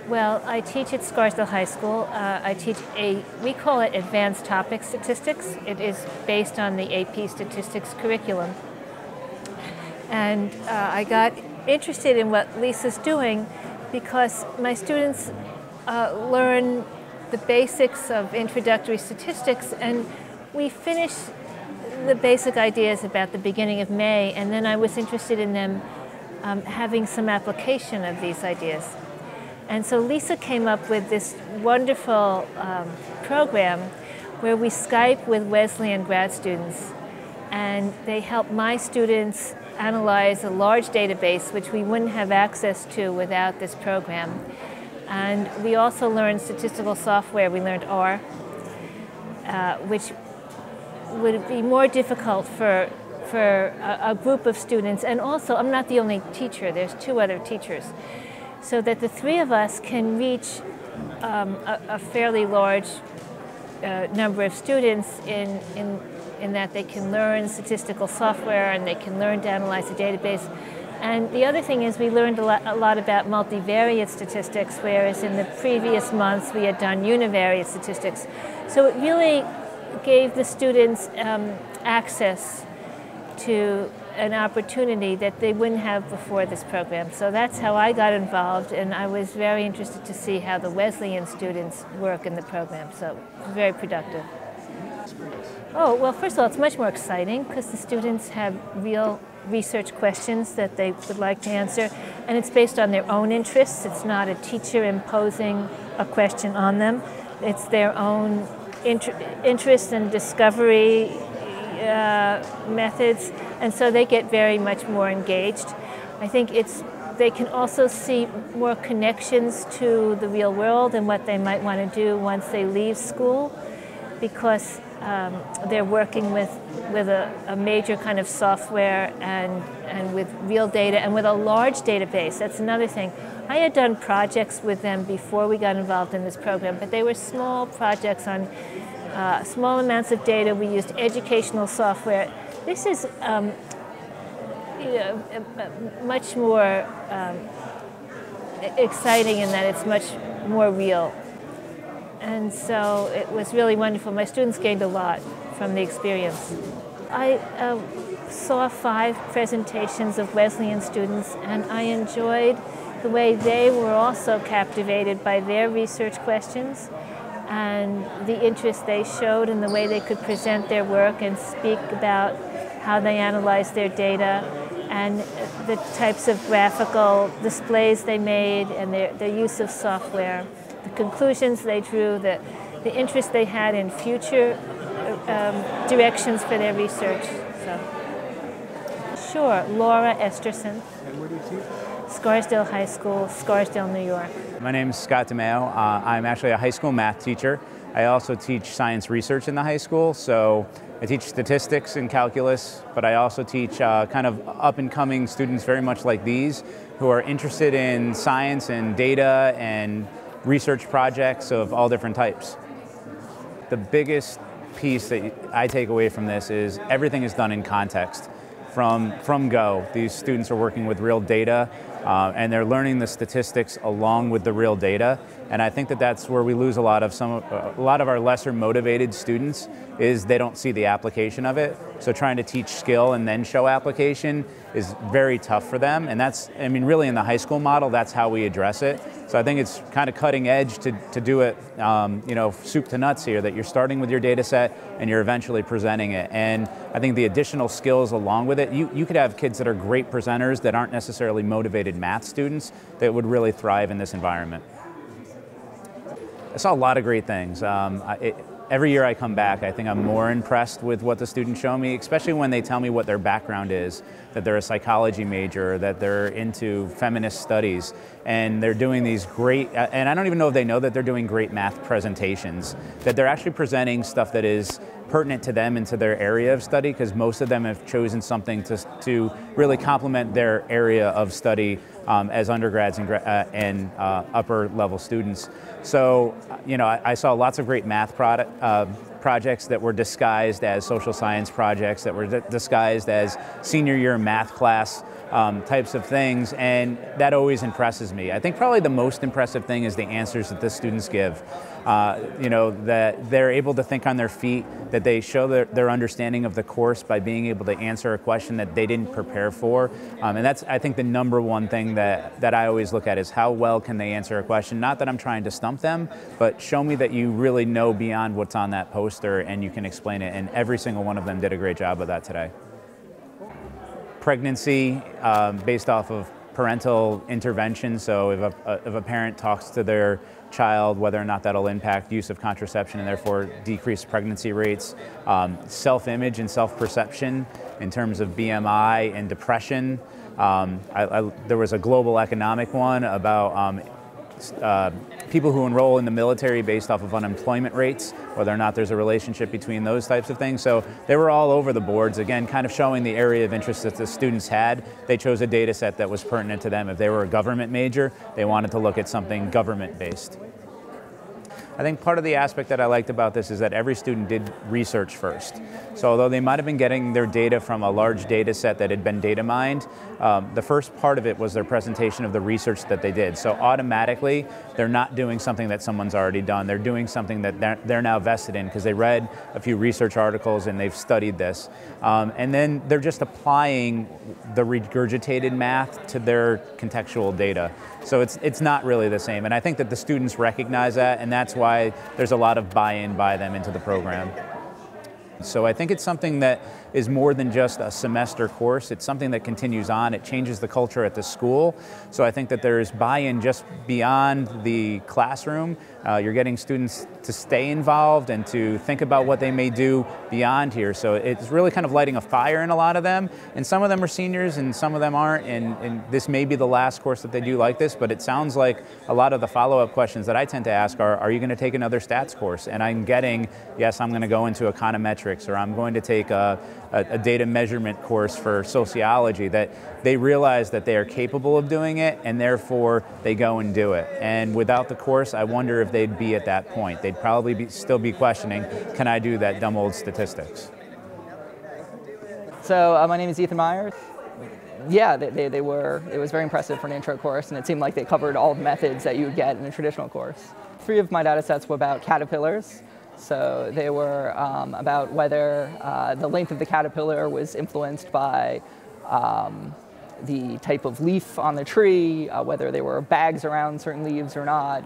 Well, I teach at Scarsdale High School. I teach we call it Advanced Topic Statistics. It is based on the AP Statistics curriculum. And I got interested in what Lisa's doing because my students learn the basics of introductory statistics, and we finish the basic ideas about the beginning of May, and then I was interested in them having some application of these ideas. And so Lisa came up with this wonderful program where we Skype with Wesleyan grad students, and they help my students analyze a large database which we wouldn't have access to without this program. And we also learned statistical software. We learned R, which would be more difficult for a group of students. And also, I'm not the only teacher, there's 2 other teachers. So that the 3 of us can reach a fairly large number of students in that they can learn statistical software and they can learn to analyze the database. And the other thing is we learned a lot about multivariate statistics, whereas in the previous months we had done univariate statistics. So it really gave the students access to an opportunity that they wouldn't have before this program. So that's how I got involved, and I was very interested to see how the Wesleyan students work in the program. So very productive. Oh, well, first of all, it's much more exciting because the students have real research questions that they would like to answer, and it's based on their own interests. It's not a teacher imposing a question on them. It's their own interest and discovery methods, and so they get very much more engaged. I think they can also see more connections to the real world and what they might want to do once they leave school, because they're working with a major kind of software and with real data and with a large database. That's another thing. I had done projects with them before we got involved in this program, but they were small projects on small amounts of data. We used educational software. This is much more exciting in that it's much more real. And so it was really wonderful. My students gained a lot from the experience. I saw 5 presentations of Wesleyan students, and I enjoyed the way they were also captivated by their research questions and the interest they showed in the way they could present their work and speak about how they analyzed their data and the types of graphical displays they made and their use of software, the conclusions they drew, the interest they had in future directions for their research. So, sure, Laura Esterson. And where do you teach? Scarsdale High School, Scarsdale, New York. My name is Scott DeMeo. I'm actually a high school math teacher. I also teach science research in the high school, so I teach statistics and calculus, but I also teach kind of up-and-coming students very much like these who are interested in science and data and research projects of all different types. The biggest piece that I take away from this is everything is done in context. From go, these students are working with real data and they're learning the statistics along with the real data. And I think that that's where we lose a lot of our lesser motivated students, is they don't see the application of it. So trying to teach skill and then show application is very tough for them. And that's, I mean, really in the high school model, that's how we address it. So I think it's kind of cutting edge to do it, you know, soup to nuts here, that you're starting with your data set and you're eventually presenting it. And I think the additional skills along with it, you could have kids that are great presenters that aren't necessarily motivated math students that would really thrive in this environment. I saw a lot of great things. Every year I come back, I think I'm more impressed with what the students show me, especially when they tell me what their background is, that they're a psychology major, that they're into feminist studies, and they're doing these great, and I don't even know if they know that they're doing great math presentations, that they're actually presenting stuff that is pertinent to them and to their area of study, because most of them have chosen something to really complement their area of study as undergrads and upper level students. So, you know, I saw lots of great math projects that were disguised as social science projects, that were disguised as senior year math class types of things, and that always impresses me. I think probably the most impressive thing is the answers that the students give. That they're able to think on their feet, that they show their understanding of the course by being able to answer a question that they didn't prepare for. And that's, I think, the number one thing that I always look at is how well can they answer a question. Not that I'm trying to stump them, but show me that you really know beyond what's on that poster and you can explain it. And every single one of them did a great job of that today. Pregnancy based off of parental intervention. So if a parent talks to their child, whether or not that'll impact use of contraception and therefore decrease pregnancy rates. Self-image and self-perception in terms of BMI and depression. There was a global economic one about people who enroll in the military based off of unemployment rates, whether or not there's a relationship between those types of things. So they were all over the boards, again, kind of showing the area of interest that the students had. They chose a data set that was pertinent to them. If they were a government major, they wanted to look at something government-based. I think part of the aspect that I liked about this is that every student did research first. So although they might have been getting their data from a large data set that had been data mined, the first part of it was their presentation of the research that they did. So automatically, they're not doing something that someone's already done. They're doing something that they're now vested in because they read a few research articles and they've studied this. And then they're just applying the regurgitated math to their contextual data. So it's not really the same. And I think that the students recognize that, and that's why there's a lot of buy-in by them into the program. So I think it's something that is more than just a semester course. It's something that continues on. It changes the culture at the school. So I think that there's buy-in just beyond the classroom. You're getting students to stay involved and to think about what they may do beyond here. So it's really kind of lighting a fire in a lot of them. And some of them are seniors and some of them aren't. And this may be the last course that they do like this, but it sounds like a lot of the follow-up questions that I tend to ask are you going to take another stats course? And I'm getting, yes, I'm going to go into econometrics, or I'm going to take a data measurement course for sociology, that they realize that they are capable of doing it and therefore they go and do it. And without the course, I wonder if they'd be at that point. They'd probably still be questioning, can I do that dumb old statistics? So my name is Ethan Myers. Yeah, it was very impressive for an intro course, and it seemed like they covered all the methods that you would get in a traditional course. 3 of my data sets were about caterpillars. So they were about whether the length of the caterpillar was influenced by the type of leaf on the tree, whether there were bags around certain leaves or not,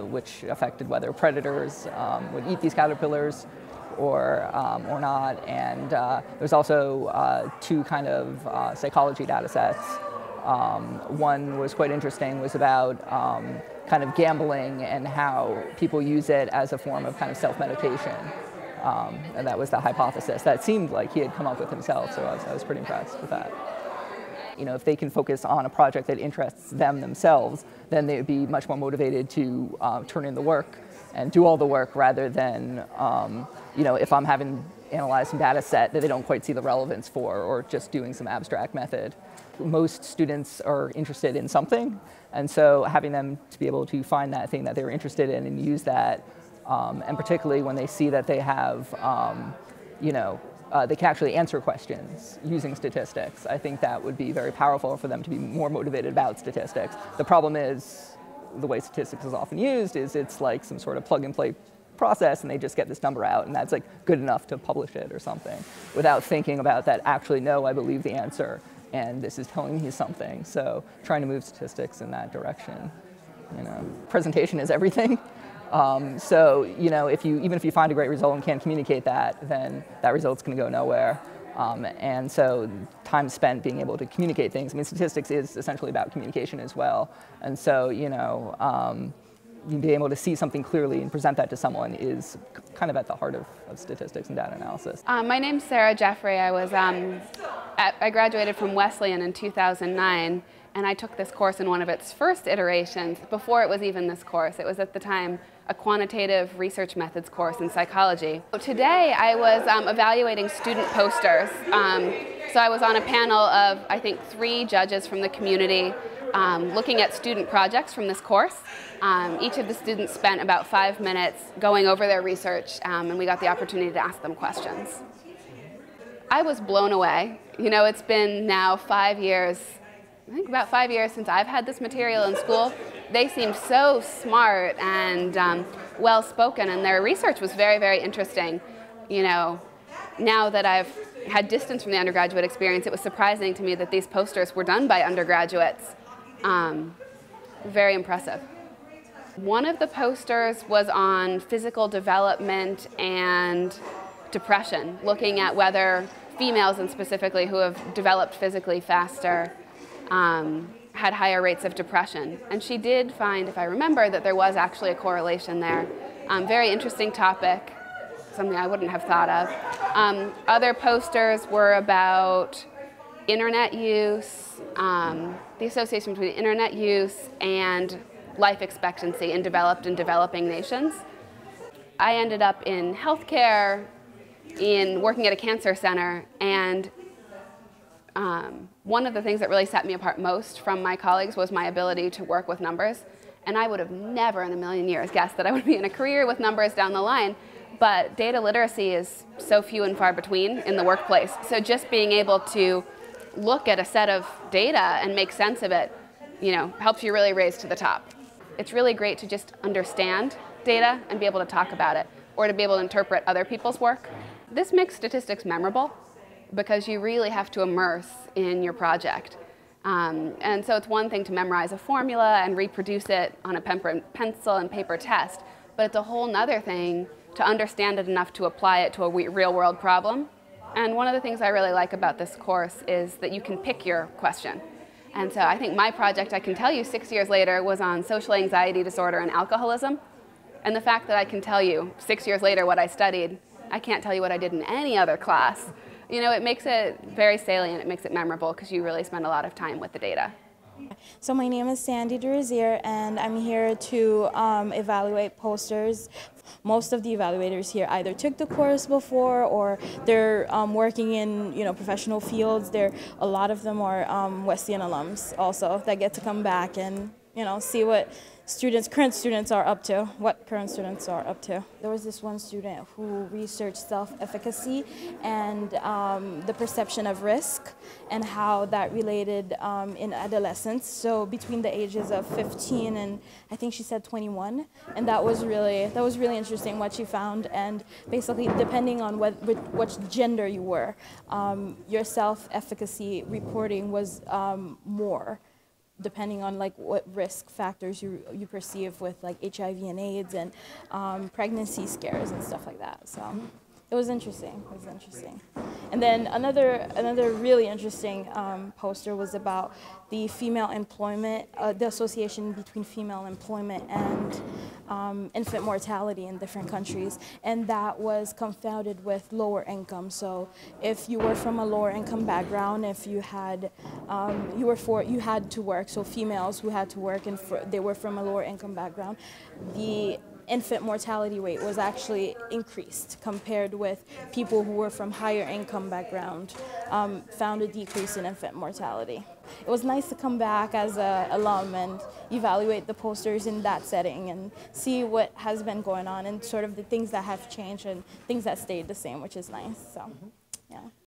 which affected whether predators would eat these caterpillars or not. And there was also 2 kind of psychology data sets. One was quite interesting, was about kind of gambling and how people use it as a form of kind of self-medication. And that was the hypothesis that seemed like he had come up with himself, so I was pretty impressed with that. You know, if they can focus on a project that interests them themselves, then they would be much more motivated to turn in the work and do all the work rather than, if I'm having analyzed some data set that they don't quite see the relevance for, or just doing some abstract method. Most students are interested in something, and so having them to be able to find that thing that they're interested in and use that, and particularly when they see that they have, they can actually answer questions using statistics. I think that would be very powerful for them to be more motivated about statistics. The problem is, the way statistics is often used is it's like some sort of plug-and-play process, and they just get this number out, and that's like good enough to publish it or something, without thinking about that, actually, no, I believe the answer, and this is telling me something. So trying to move statistics in that direction. Presentation is everything. So even if you find a great result and can't communicate that, then that result's going to go nowhere. And so time spent being able to communicate things. I mean, statistics is essentially about communication as well. And so, being able to see something clearly and present that to someone is kind of at the heart of statistics and data analysis. My name's Sarah Jeffrey. I graduated from Wesleyan in 2009, and I took this course in one of its first iterations before it was even this course. It was at the time a quantitative research methods course in psychology. Today I was evaluating student posters. So I was on a panel of, I think, 3 judges from the community looking at student projects from this course. Each of the students spent about 5 minutes going over their research, and we got the opportunity to ask them questions. I was blown away. It's been now 5 years I think about 5 years since I've had this material in school, they seemed so smart and well-spoken, and their research was very, very interesting. You know, now that I've had distance from the undergraduate experience, it was surprising to me that these posters were done by undergraduates. Very impressive. One of the posters was on physical development and depression, looking at whether females, and specifically who have developed physically faster, had higher rates of depression. And she did find, if I remember, that there was actually a correlation there. Very interesting topic, something I wouldn't have thought of. Other posters were about internet use, the association between internet use and life expectancy in developed and developing nations. I ended up in healthcare, in working at a cancer center, and one of the things that really set me apart most from my colleagues was my ability to work with numbers. And I would have never in a million years guessed that I would be in a career with numbers down the line. But data literacy is so few and far between in the workplace. So just being able to look at a set of data and make sense of it, you know, helps you really raise to the top. It's really great to just understand data and be able to talk about it, or to be able to interpret other people's work. This makes statistics memorable because you really have to immerse in your project. And so it's one thing to memorize a formula and reproduce it on a pencil and paper test, but it's a whole nother thing to understand it enough to apply it to a real world problem. And one of the things I really like about this course is that you can pick your question. And so I think my project, I can tell you 6 years later, was on social anxiety disorder and alcoholism. And the fact that I can tell you 6 years later what I studied, I can't tell you what I did in any other class. You know, it makes it very salient, it makes it memorable because you really spend a lot of time with the data. So my name is Sandy Durazier, and I'm here to evaluate posters. Most of the evaluators here either took the course before, or they're working in professional fields. A lot of them are Wesleyan alums also that get to come back and see what current students are up to, There was this one student who researched self-efficacy and the perception of risk and how that related in adolescence, so between the ages of 15 and I think she said 21, and that was really interesting what she found. And basically, depending on which gender you were, your self-efficacy reporting was more, depending on what risk factors you perceive with HIV and AIDS and pregnancy scares and stuff like that. So it was interesting. And then another really interesting poster was about the female employment, the association between female employment and infant mortality in different countries, and that was confounded with lower income. So if you were from a lower income background, if you had you had to work. So females who had to work and they were from a lower income background, the infant mortality rate was actually increased compared with people who were from higher income background, found a decrease in infant mortality. It was nice to come back as an alum and evaluate the posters in that setting and see what has been going on and sort of the things that have changed and things that stayed the same, which is nice. So, yeah.